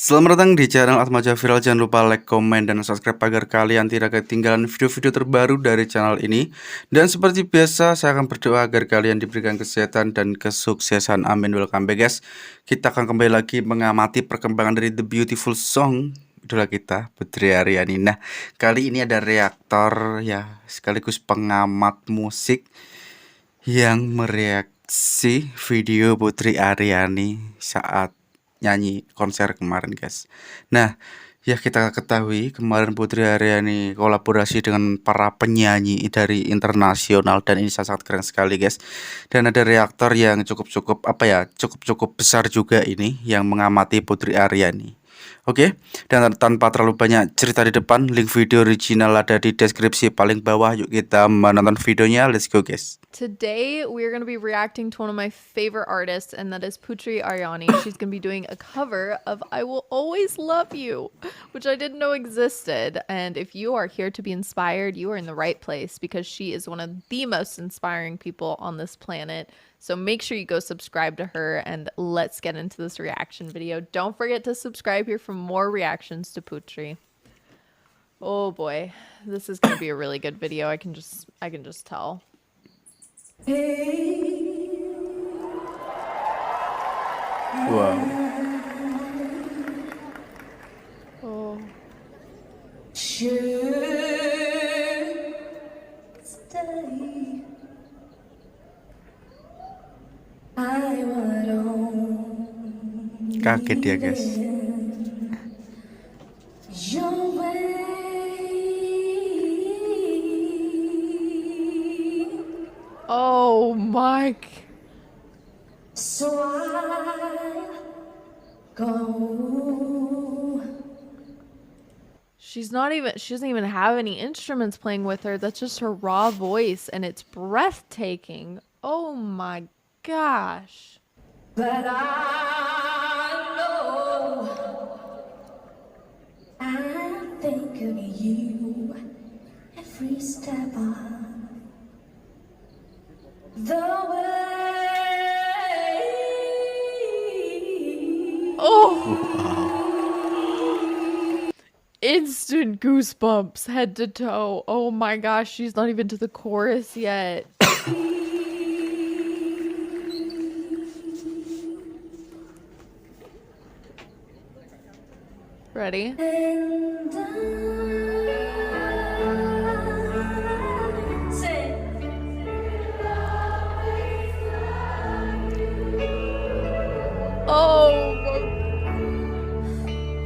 Selamat datang di channel Atmaja Viral. Jangan lupa like, komen, dan subscribe agar kalian tidak ketinggalan video-video terbaru dari channel ini. Dan seperti biasa, saya akan berdoa agar kalian diberikan kesehatan dan kesuksesan. Amin. Welcome back, guys. Kita akan kembali lagi mengamati perkembangan dari The Beautiful Song idola kita, Putri Ariani. Nah, kali ini ada reaktor ya, sekaligus pengamat musik yang mereaksi video Putri Ariani saat nyanyi konser kemarin, guys. Nah, ya kita ketahui kemarin Putri Ariani kolaborasi dengan para penyanyi dari internasional dan ini sangat keren sekali, guys. Dan ada reaktor yang cukup besar juga ini yang mengamati Putri Ariani. Oke, dan tanpa terlalu banyak cerita di depan, link video original ada di deskripsi paling bawah. Yuk kita menonton videonya, let's go, guys. Today, we're going to be reacting to one of my favorite artists, and that is Putri Ariani. She's going to be doing a cover of I Will Always Love You, which I didn't know existed. And if you are here to be inspired, you are in the right place because she is one of the most inspiring people on this planet. So make sure you go subscribe to her, and let's get into this reaction video. Don't forget to subscribe here for more reactions to Putri. Oh boy, this is going to be a really good video. I can just tell. Wow. Oh. Kaget ya, guys. Oh my. So I go. She doesn't even have any instruments playing with her. That's just her raw voice, and it's breathtaking. Oh my gosh. But I know I think of you every step of the way. Oh. Instant goosebumps head to toe. Oh my gosh, she's not even to the chorus yet. Ready? And I say, Oh.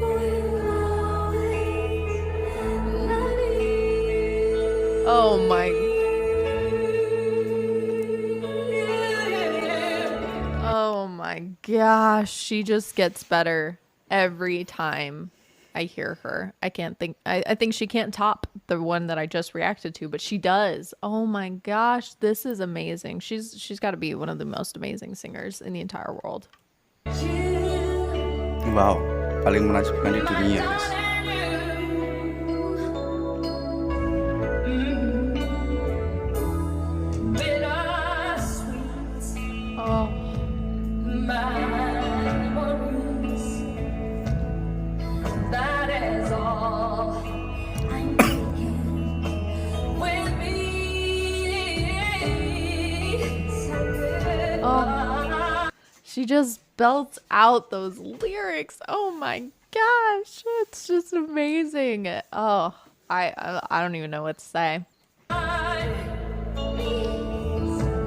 we'll always love you. Oh my. Oh my gosh, she just gets better every time I hear her. I think she can't top the one that I just reacted to, but she does. Oh my gosh, this is amazing. She's got to be one of the most amazing singers in the entire world. Wow, paling menakjubkan di dunia, guys. Oh. That is all I'm taking with me. Oh. She just belts out those lyrics. Oh my gosh, it's just amazing. Oh, I don't even know what to say.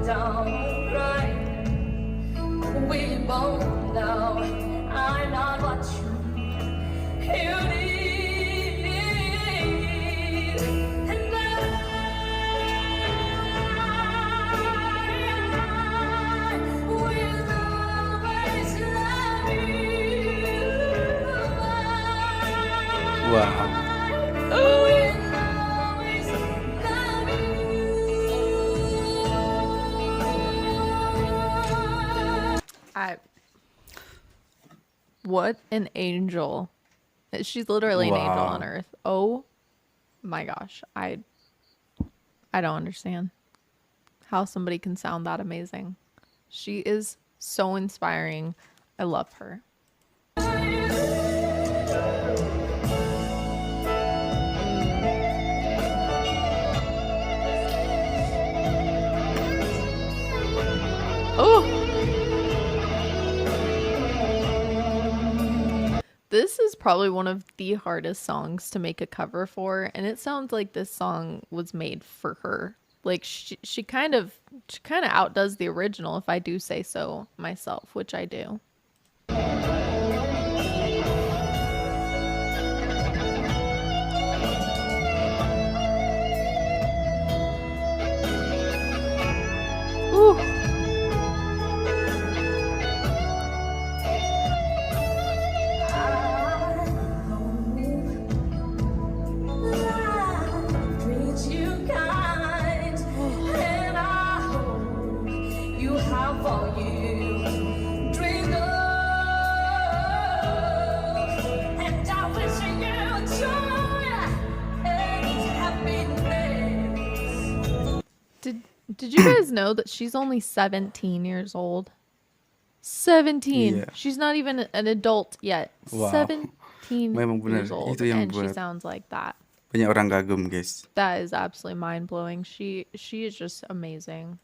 Don't cry. We both know I'm not what you need. And I will always love you. Wow. What an angel. She's literally an angel on earth. Oh my gosh. I don't understand how somebody can sound that amazing. She is so inspiring. I love her. This is probably one of the hardest songs to make a cover for, and it sounds like this song was made for her. Like she kind of outdoes the original, if I do say so myself, which I do. Ooh. Did you guys know that she's only 17 years old? 17. Iya. She's not even an adult yet. Wow. 17 Memang benar, years old, itu yang and she buat sounds like that. banyak orang kagum, guys. That is absolutely mind blowing. She is just amazing.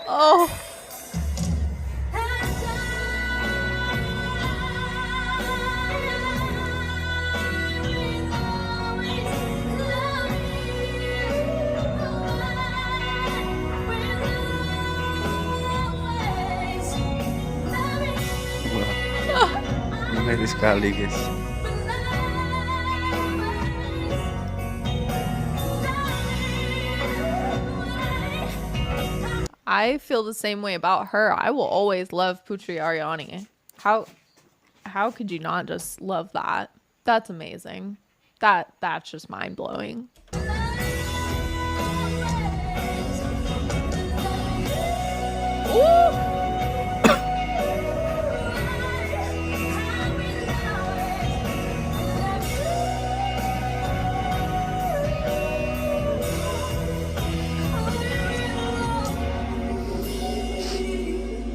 Oh. Wah, menarik sekali, guys. I feel the same way about her. I will always love Putri Ariani. How could you not just love that? That's amazing. That's just mind blowing.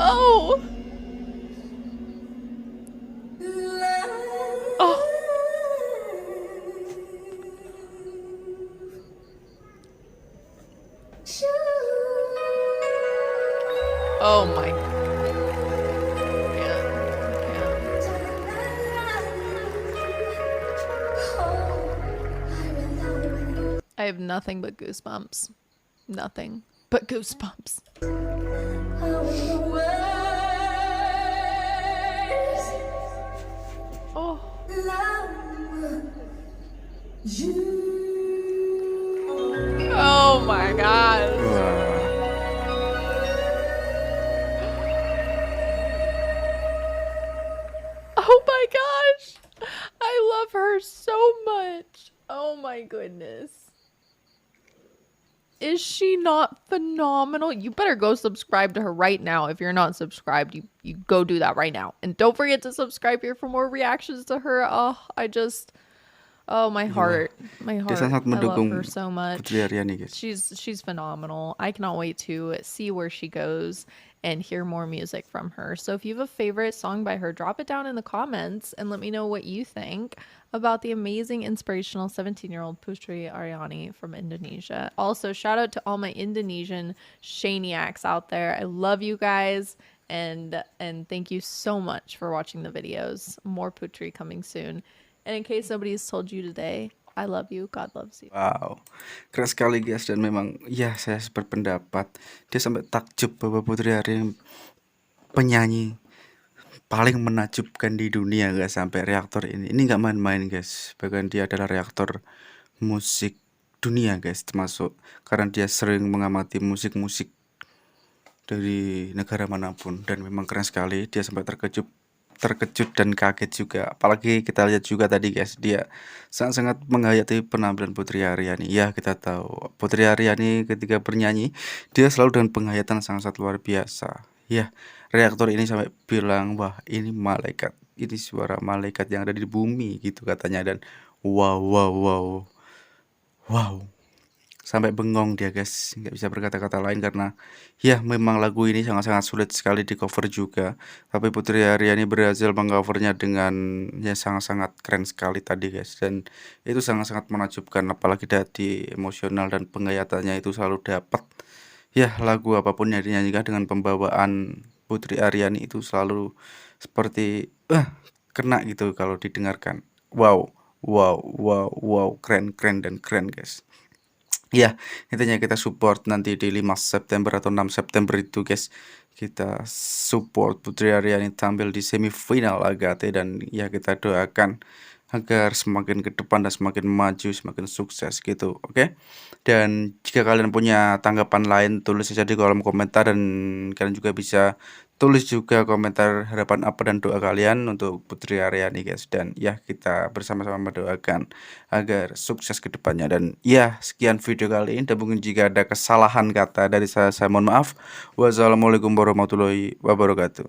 Oh. Oh. Oh my. I have nothing but goosebumps. Nothing but goosebumps. Oh. Oh my god. Wah. Oh my gosh. I love her so much. Oh my goodness. Is she not phenomenal? You better go subscribe to her right now. If you're not subscribed, you go do that right now. And don't forget to subscribe here for more reactions to her. My heart. My Dia heart. sangat I love mendukung her so much. Putri Ariani, guys. She's phenomenal. I cannot wait to see where she goes and hear more music from her. So if you have a favorite song by her, drop it down in the comments and let me know what you think about the amazing, inspirational 17-year-old Putri Ariani from Indonesia. Also, shout out to all my Indonesian Shaniacs out there. I love you guys, and thank you so much for watching the videos. More Putri coming soon. And in case nobody's told you today, I love you. God loves you. Wow, keren sekali, guys. Dan memang ya saya berpendapat dia sampai takjub bahwa Putri Ariani penyanyi paling menakjubkan di dunia, guys. Sampai reaktor ini nggak main-main, guys. Bahkan dia adalah reaktor musik dunia, guys, termasuk karena dia sering mengamati musik-musik dari negara manapun, dan memang keren sekali. Dia sampai terkejut dan kaget juga. Apalagi kita lihat juga tadi, guys, dia sangat-sangat menghayati penampilan Putri Ariani. Ya, kita tahu Putri Ariani ketika bernyanyi dia selalu dengan penghayatan sangat luar biasa. Ya, reaktor ini sampai bilang, wah, ini malaikat, ini suara malaikat yang ada di bumi, gitu katanya. Dan wow, sampai bengong dia guys, nggak bisa berkata-kata lain karena ya memang lagu ini sangat-sangat sulit sekali di cover juga. Tapi Putri Ariani berhasil mengcovernya dengan ya sangat-sangat keren sekali tadi guys, dan itu sangat-sangat menakjubkan, apalagi dari emosional dan pengayatannya itu selalu dapat. Ya lagu apapun yang dinyanyikan dengan pembawaan Putri Ariani itu selalu seperti kena gitu kalau didengarkan. Wow, wow, wow, wow, keren, keren dan keren guys. Ya, intinya kita support nanti di 5 September atau 6 September itu guys. Kita support Putri Ariani tampil di semifinal Agate, dan ya kita doakan agar semakin ke depan dan semakin maju, semakin sukses gitu. Oke. Dan jika kalian punya tanggapan lain, tulis saja di kolom komentar, dan kalian juga bisa tulis juga komentar harapan apa dan doa kalian untuk Putri Ariani guys. Dan ya kita bersama-sama mendoakan agar sukses ke depannya. Dan ya sekian video kali ini, dan mungkin jika ada kesalahan kata dari saya mohon maaf. Wassalamualaikum warahmatullahi wabarakatuh.